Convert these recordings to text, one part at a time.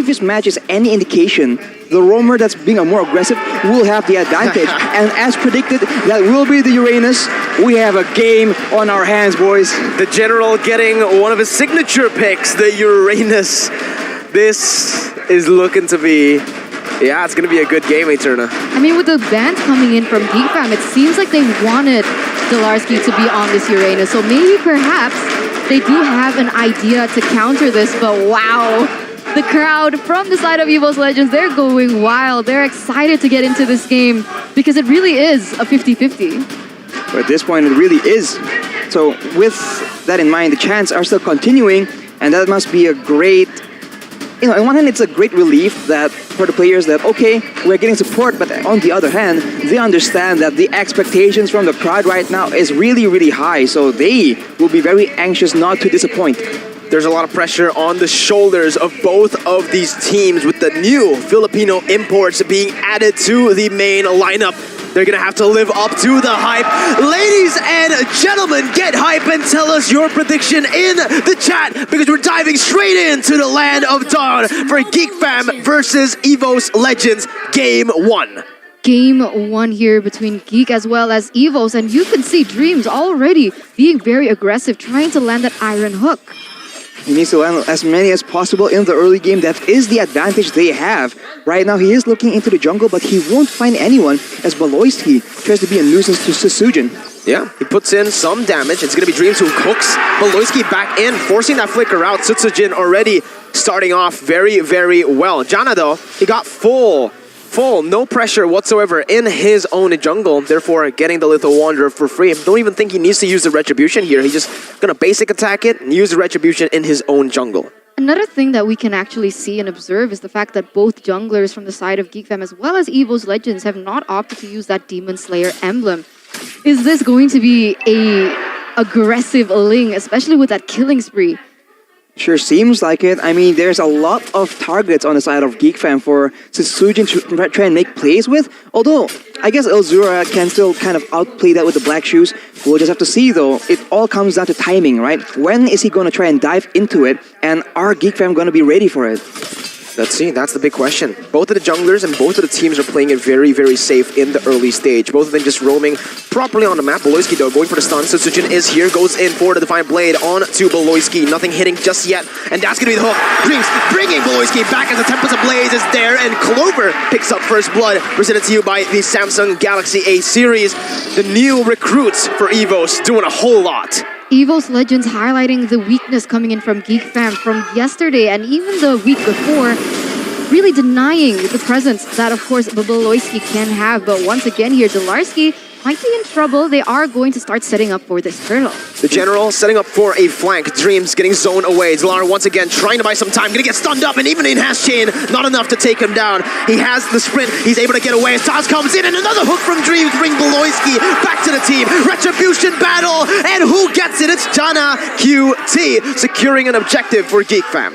previous match is any indication, the roamer that's being more aggressive will have the advantage. And as predicted, that will be the Uranus. We have a game on our hands, boys. The General getting one of his signature picks, the Uranus. This is looking to be, yeah, it's going to be a good game, Eterna. I mean, with the bans coming in from GEEK Fam, it seems like they wanted DLARR to be on this Uranus. So maybe perhaps they do have an idea to counter this, but wow. The crowd from the side of EVOS Legends, they're going wild. They're excited to get into this game because it really is a 50-50. But at this point, it really is. So with that in mind, the chants are still continuing, and that must be a great... You know, on one hand, it's a great relief that for the players that, okay, we're getting support, but on the other hand, they understand that the expectations from the crowd right now is really, really high, so they will be very anxious not to disappoint. There's a lot of pressure on the shoulders of both of these teams with the new Filipino imports being added to the main lineup. They're going to have to live up to the hype. Ladies and gentlemen, get hype and tell us your prediction in the chat because we're diving straight into the land of dawn for GEEK Fam versus EVOS Legends Game 1. Game 1 here between GEEK as well as EVOS, and you can see Dreams already being very aggressive, trying to land that iron hook. He needs to land as many as possible in the early game. That is the advantage they have. Right now, he is looking into the jungle, but he won't find anyone as Baloyski tries to be a nuisance to Sujin. Yeah, he puts in some damage. It's going to be Dreams who hooks Baloyski back in, forcing that flicker out. Sujin already starting off very, very well. Jana, though, he got full, no pressure whatsoever in his own jungle, therefore getting the Lethal Wanderer for free. Don't even think he needs to use the Retribution here. He's just gonna basic attack it and use the Retribution in his own jungle. Another thing that we can actually see and observe is the fact that both junglers from the side of GEEK Fam as well as EVOS Legends have not opted to use that Demon Slayer emblem. Is this going to be a aggressive Ling, especially with that killing spree? Sure seems like it. I mean, there's a lot of targets on the side of GEEK Fam for Sujin to try and make plays with. Although, I guess Elzura can still kind of outplay that with the black shoes. We'll just have to see, though. It all comes down to timing, right? When is he going to try and dive into it? And are GEEK Fam going to be ready for it? Let's see, that's the big question. Both of the junglers and both of the teams are playing it very, very safe in the early stage. Both of them just roaming properly on the map. Baloyski, though, going for the stun. So Sujin is here, goes in for the Defiant Blade on to Baloyski. Nothing hitting just yet, and that's going to be the hook. Dreams bringing Baloyski back as the Tempest Ablaze is there, and Clover picks up first blood, presented to you by the Samsung Galaxy A series. The new recruits for EVOS doing a whole lot. EVOS Legends highlighting the weakness coming in from GEEK Fam from yesterday and even the week before, really denying the presence that, of course, Baloyski can have. But once again here, DLARR might be in trouble. They are going to start setting up for this turtle. The General setting up for a flank. Dreams getting zoned away. DLARR once again trying to buy some time. Gonna get stunned up, and even in Hash Chain, not enough to take him down. He has the sprint. He's able to get away as Taz comes in, and another hook from Dreams bring Baloyski back to the team. Retribution battle, and who gets it? It's Jana QT securing an objective for GEEK Fam.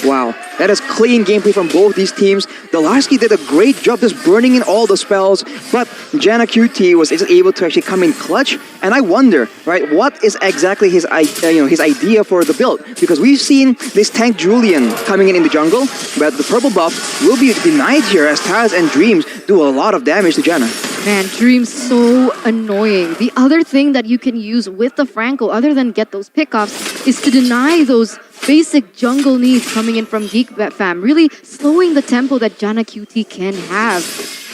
Wow, that is clean gameplay from both these teams. DLARR did a great job just burning in all the spells, but Jana QT was able to actually come in clutch. And I wonder, right, what is exactly his idea for the build? Because we've seen this tank Julian coming in the jungle, but the purple buff will be denied here as Taz and Dreams do a lot of damage to Jana. Man, Dreams so annoying. The other thing that you can use with the Franco, other than get those pickoffs, is to deny those basic jungle needs coming in from GEEK Fam, really slowing the tempo that Jana QT can have.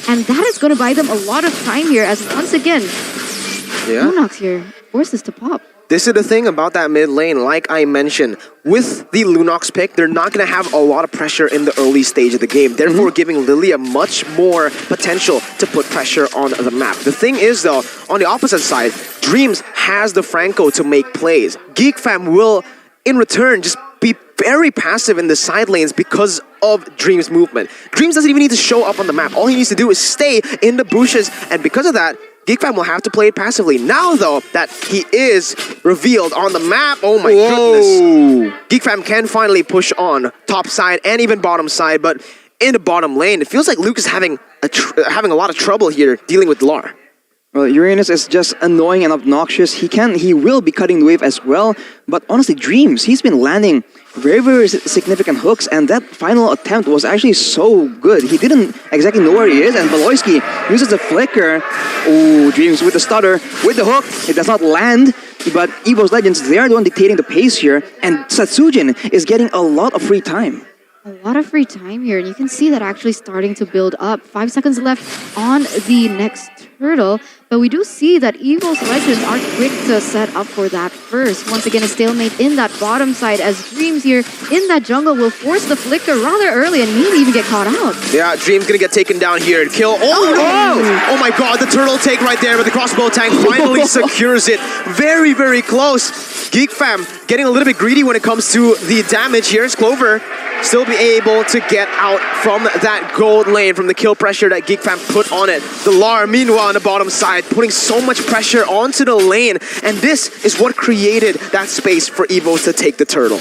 And that is going to buy them a lot of time here, as once again, Lunox here forces to pop. This is the thing about that mid lane, like I mentioned. With the Lunox pick, they're not going to have a lot of pressure in the early stage of the game, therefore giving Lilia much more potential to put pressure on the map. The thing is, though, on the opposite side, Dreams has the Franco to make plays. GEEK Fam will, in return, just be very passive in the side lanes because of Dreams' movement. Dreams doesn't even need to show up on the map. All he needs to do is stay in the bushes, and because of that, GEEK Fam will have to play it passively. Now, though, that he is revealed on the map, oh my goodness. GEEK Fam can finally push on top side and even bottom side, but in the bottom lane, it feels like Luke is having a lot of trouble here dealing with DLARR. Well, Uranus is just annoying and obnoxious. He will be cutting the wave as well, but honestly, Dreams, he's been landing very, very significant hooks, and that final attempt was actually so good. He didn't exactly know where he is, and Beloyski uses the flicker. Ooh, Dreams with the stutter, with the hook. It does not land, but EVOS Legends, they are the one dictating the pace here, and Satsujin is getting a lot of free time. A lot of free time here, and you can see that actually starting to build up. 5 seconds left on the next turtle, but we do see that EVOS Legends are quick to set up for that first. Once again, a stalemate in that bottom side as Dreams here in that jungle will force the flicker rather early and maybe even get caught out. Yeah, Dream's gonna get taken down here and kill. Oh no! Oh my god, the turtle take right there, but the crossbow tank finally secures it. Very, very close. Geek Fam getting a little bit greedy when it comes to the damage. Here's Clover. Still be able to get out from that gold lane, from the kill pressure that Geek Fam put on it. The DLARR, meanwhile, on the bottom side, putting so much pressure onto the lane. And this is what created that space for EVOS to take the turtle.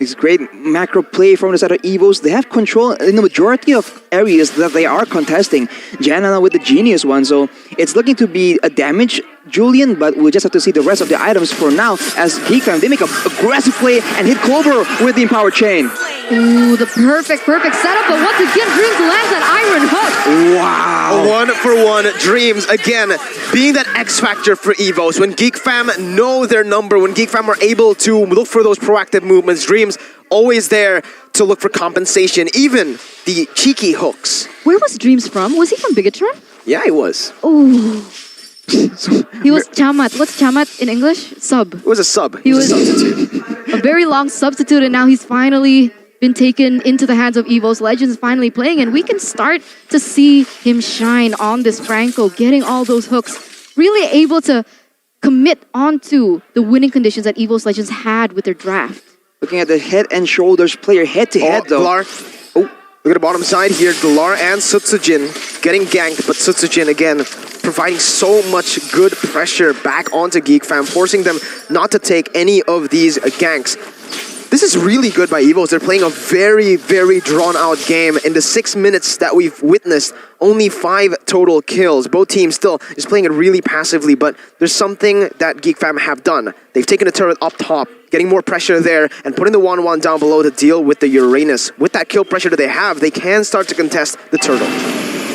It's great macro play from the side of EVOS. They have control in the majority of areas that they are contesting. Janana with the genius one, so it's looking to be a damage Julian, but we'll just have to see the rest of the items for now as Geek Fam, they make an aggressive play and hit Clover with the empowered chain. Ooh, the perfect setup, but once again, Dreams lands that iron hook. Wow. 1-for-1 Dreams, again, being that X factor for EVOS. When Geek Fam know their number, when Geek Fam are able to look for those proactive movements, Dreams always there to look for compensation, even the cheeky hooks. Where was Dreams from? Was he from Bigatron? Yeah, he was. Ooh. He was Chamat. What's Chamat in English? Sub. It was a sub. He was a substitute. a very long substitute, and now he's finally been taken into the hands of EVOS Legends, finally playing, and we can start to see him shine on this Franco, getting all those hooks, really able to commit onto the winning conditions that EVOS Legends had with their draft. Looking at the head and shoulders player head-to-head, though. DLARR. Oh, look at the bottom side here. DLARR and Sutsujin getting ganked, but Sutsujin again providing so much good pressure back onto Geek Fam, forcing them not to take any of these ganks. This is really good by EVOS. They're playing a very, very drawn-out game. In the 6 minutes that we've witnessed, only 5 total kills. Both teams still is playing it really passively, but there's something that Geek Fam have done. They've taken the turret up top, getting more pressure there, and putting the 1-1 down below to deal with the Uranus. With that kill pressure that they have, they can start to contest the turtle.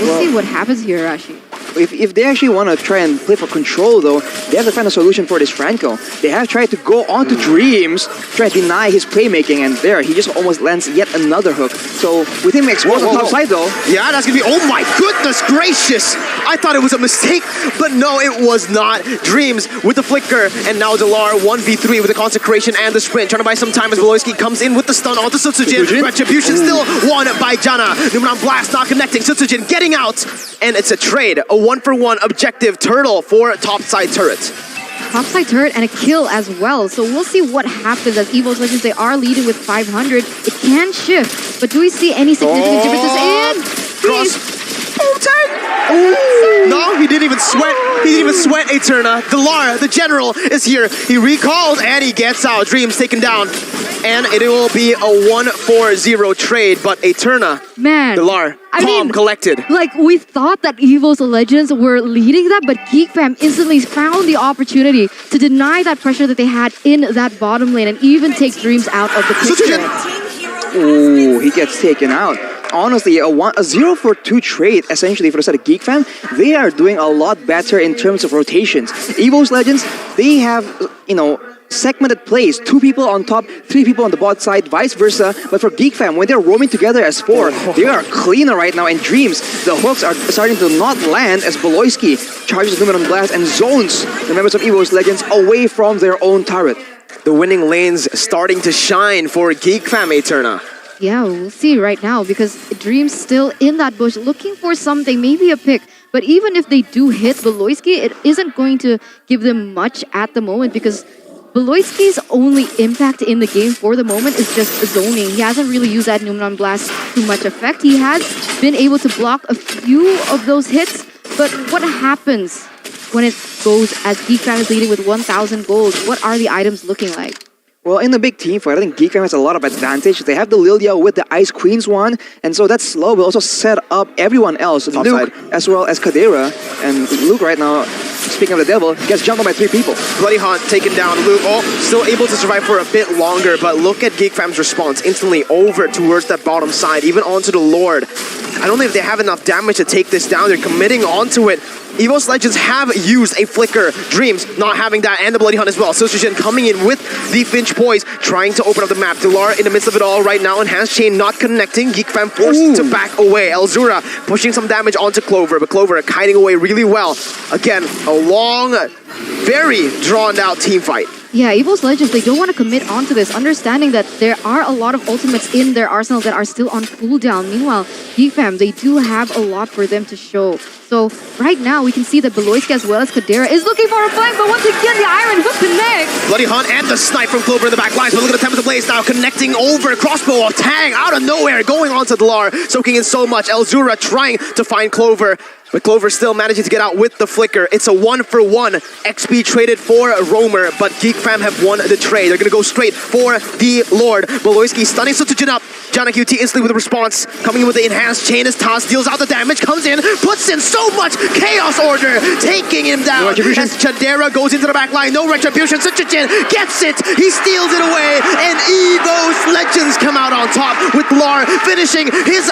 We'll see what happens here, Rashi. If they actually want to try and play for control, though, they have to find a solution for this Franco. They have tried to go on to Dreams, try to deny his playmaking, and there, he just almost lands yet another hook. So, with him exposed on top side, though... Yeah, that's going to be... Oh my goodness gracious! I thought it was a mistake, but no, it was not. Dreams with the flicker, and now DLARR 1v3 with the consecration and the sprint. Trying to buy some time as Beloyski comes in with the stun onto Sutsujin. Retribution still won by Jana. Numeron Blast not connecting. Sutsujin getting out, and it's a trade. A 1-for-1 objective turtle for topside turret. Topside turret and a kill as well. So we'll see what happens as EVOS Legends, they are leading with 500. It can shift, but do we see any significant differences in? Cross. Oh, no, he didn't even sweat. He didn't even sweat Eterna. DLARR, the general, is here. He recalls and he gets out. Dreams taken down. And it will be a 1-4-0 trade, but Eterna, man, DLARR, calm, collected. Like, we thought that EVOS Legends were leading that, but Geek Fam instantly found the opportunity to deny that pressure that they had in that bottom lane and even take Dreams out of the picture. Ooh, he gets taken out. Honestly, a 0-for-2 trade, essentially, for the side of Geek Fam. They are doing a lot better in terms of rotations. EVOS Legends, they have, segmented plays. 2 people on top, 3 people on the bot side, vice versa. But for Geek Fam, when they're roaming together as 4, they are cleaner right now. And Dreams, the hooks are starting to not land as Beloyski charges the Numeron Blast and zones the members of EVOS Legends away from their own turret. The winning lanes starting to shine for Geek Fam, Eterna. Yeah, we'll see right now because Dreams still in that bush looking for something, maybe a pick. But even if they do hit Beloyski, it isn't going to give them much at the moment because Beloyski's only impact in the game for the moment is just zoning. He hasn't really used that Numeron Blast to much effect. He has been able to block a few of those hits, but what happens when it goes as Geek Fam is leading with 1,000 gold? What are the items looking like? Well, in the big team fight, I think GEEK FAMS has a lot of advantage. They have the Lilia with the Ice Queen's one, and so that slow will also set up everyone else. Top Luke, side. as well as Kadira. And Luke right now, speaking of the devil, gets jumped on by 3 people. Bloody Hunt taken down. Luke, still able to survive for a bit longer, but look at GEEK FAM's response. Instantly over towards that bottom side, even onto the Lord. I don't think they have enough damage to take this down. They're committing onto it. EVOS Legends have used a Flicker. Dreams not having that, and the Bloody Hunt as well. Sojin coming in with the Finch Poise, trying to open up the map. DLARR in the midst of it all right now. Enhanced Chain not connecting. GEEK FAM forced to back away. Elzura pushing some damage onto Clover, but Clover kiting away really well. Again, a long, very drawn out team fight. Yeah, EVOS Legends, they don't want to commit onto this, understanding that there are a lot of ultimates in their arsenal that are still on cooldown. Meanwhile, GEEK FAM, they do have a lot for them to show. So right now, we can see that Beloyski as well as Kadira is looking for a flank, but once again, the Iron Hook connects. Bloody Hunt and the snipe from Clover in the back lines, but look at the Tempest of Blaze now connecting over. Crossbow of Tang out of nowhere, going on to DLARR, soaking in so much. Elzura trying to find Clover, but Clover still managing to get out with the Flicker. It's a 1-for-1 XP traded for Roamer, but GEEK FAM have won the trade. They're going to go straight for the Lord. Beloyski stunning Sojin up. Jana QT instantly with a response, coming in with the enhanced chain as Taz deals out the damage, comes in, puts in so much Chaos Order, taking him down. As Chadera goes into the back line, no retribution. Sojin gets it, he steals it away, and EVOS Legends come out on top with DLARR finishing his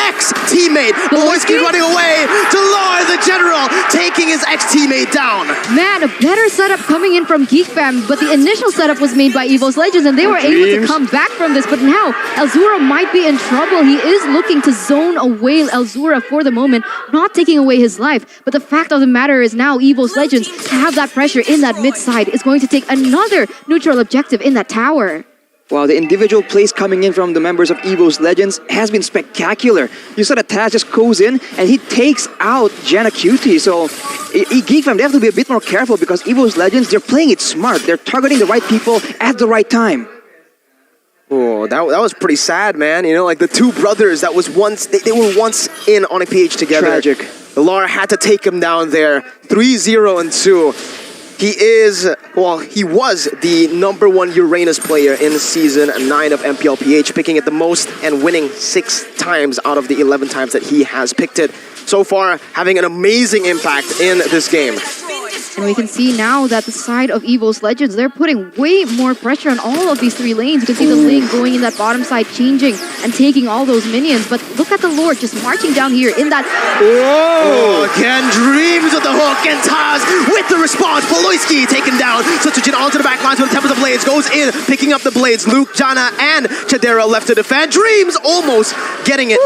ex-teammate. Beloyski running away. DLARR, the general, taking his ex-teammate down. Man, a better setup coming in from GEEK FAM, but the initial setup was made by EVOS Legends, and they were able to come back from this. But now, Elzura might be in trouble. He is looking to zone away Elzura for the moment, not taking away his life. But the fact of the matter is now EVOS Legends have that pressure in that mid side is going to take another neutral objective in that tower. Wow, the individual plays coming in from the members of EVOS Legends has been spectacular. You saw that Taz just goes in and he takes out Jana QT. So GEEK FAM, they have to be a bit more careful because EVOS Legends, they're playing it smart. They're targeting the right people at the right time. Oh, that was pretty sad, man. You know, like the two brothers that was once, they were once in on a PH together. Tragic. DLARR had to take him down there. 3-0-2. He was the #1 Uranus player in Season 9 of MPL PH, picking it the most and winning 6 times out of the 11 times that he has picked it. So far, having an amazing impact in this game. And we can see now that the side of EVOS Legends, they're putting way more pressure on all of these 3 lanes. You can see the lane going in that bottom side, changing and taking all those minions. But look at the Lord just marching down here in that... Whoa! Again, Dreams with the hook, and Taz with the response. Beloyski taken down. Sojin onto the back lines with the Tempest of Blades. Goes in, picking up the blades. Luke, Jana, and Chadera left to defend. Dreams almost getting it.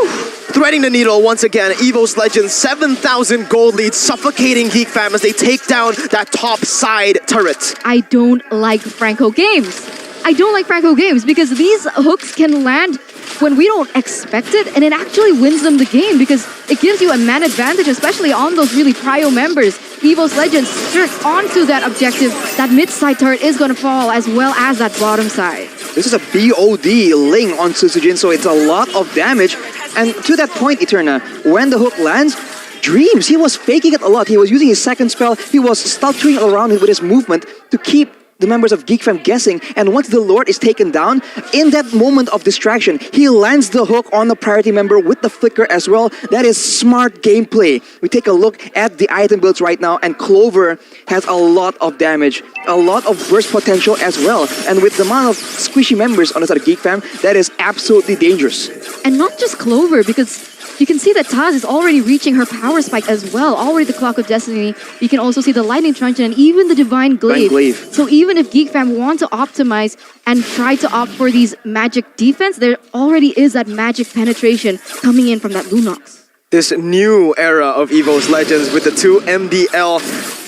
Threading the needle once again. EVOS Legends, 7,000 gold lead, suffocating GEEK FAM as they take down that top side turret. I don't like Franco games. I don't like Franco games because these hooks can land when we don't expect it, and it actually wins them the game because it gives you a man advantage, especially on those really prio members. EVOS Legends strict onto that objective. That mid-side turret is going to fall as well as that bottom side. This is a BOD Ling on Sojin, so it's a lot of damage. And to that point, Eterna, when the hook lands, Dreams, he was faking it a lot. He was using his second spell. He was stuttering around with his movement to keep the members of GEEK FAM guessing. And once the Lord is taken down, in that moment of distraction, he lands the hook on the priority member with the Flicker as well. That is smart gameplay. We take a look at the item builds right now, and Clover has a lot of damage, a lot of burst potential as well. And with the amount of squishy members on the side of GEEK FAM, that is absolutely dangerous. And not just Clover, because you can see that Taz is already reaching her power spike as well. Already the Clock of Destiny. You can also see the Lightning Truncheon and even the Divine Glaive. So even if GEEK FAM want to optimize and try to opt for these magic defense, there already is that magic penetration coming in from that Lunox. This new era of EVOS Legends with the 2 MDL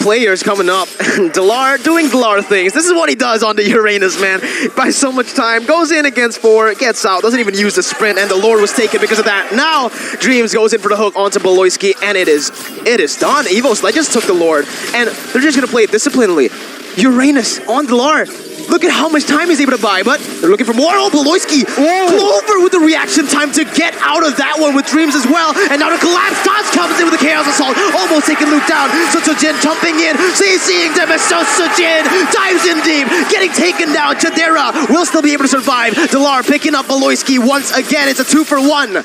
players coming up. DLARR doing DLARR things. This is what he does on the Uranus, man. Buys so much time, goes in against 4, gets out, doesn't even use the sprint, and the Lord was taken because of that. Now, Dreams goes in for the hook onto Beloyski, and it is done. EVOS Legends took the Lord, and they're just going to play it disciplinedly. Uranus on DLARR. Look at how much time he's able to buy, but they're looking for more. Oh, Beloyski! Clover with the reaction. reaction time to get out of that one with Dreams as well. And now the collapse Tots comes in with the Chaos Assault, almost taking Luke down. So Sujin jumping in, seeing damage. So Sujin dives in deep, getting taken down. Chadera will still be able to survive. DLARR picking up Valoisky once again. It's a 2-for-1.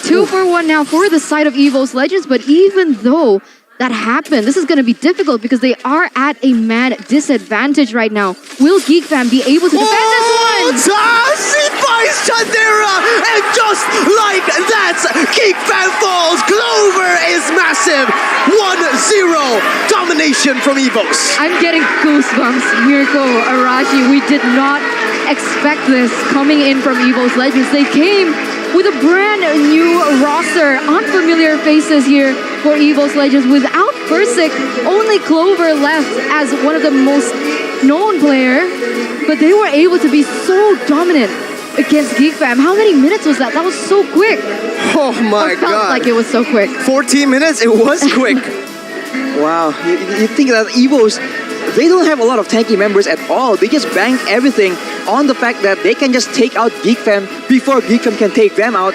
2-for-1 now for the side of EVOS Legends, but even though that happened, this is going to be difficult because they are at a man disadvantage right now. Will GEEK Fam be able to defend this one? He buys Chadera, and just like that, GEEK Fam falls. Clover is massive. 1-0 domination from EVOS. I'm getting goosebumps, Mirko, Arashi. We did not expect this coming in from EVOS Legends. They came with a brand new roster, unfamiliar faces here for EVOS Legends. Without Versik, only Clover left as one of the most known player, but they were able to be so dominant against GEEK Fam. How many minutes was that? That was so quick. Oh my It felt god. like it was so quick. 14 minutes, it was quick. Wow, you think that EVOS, they don't have a lot of tanky members at all. They just bank everything on the fact that they can just take out GEEK Fam before GEEK Fam can take them out.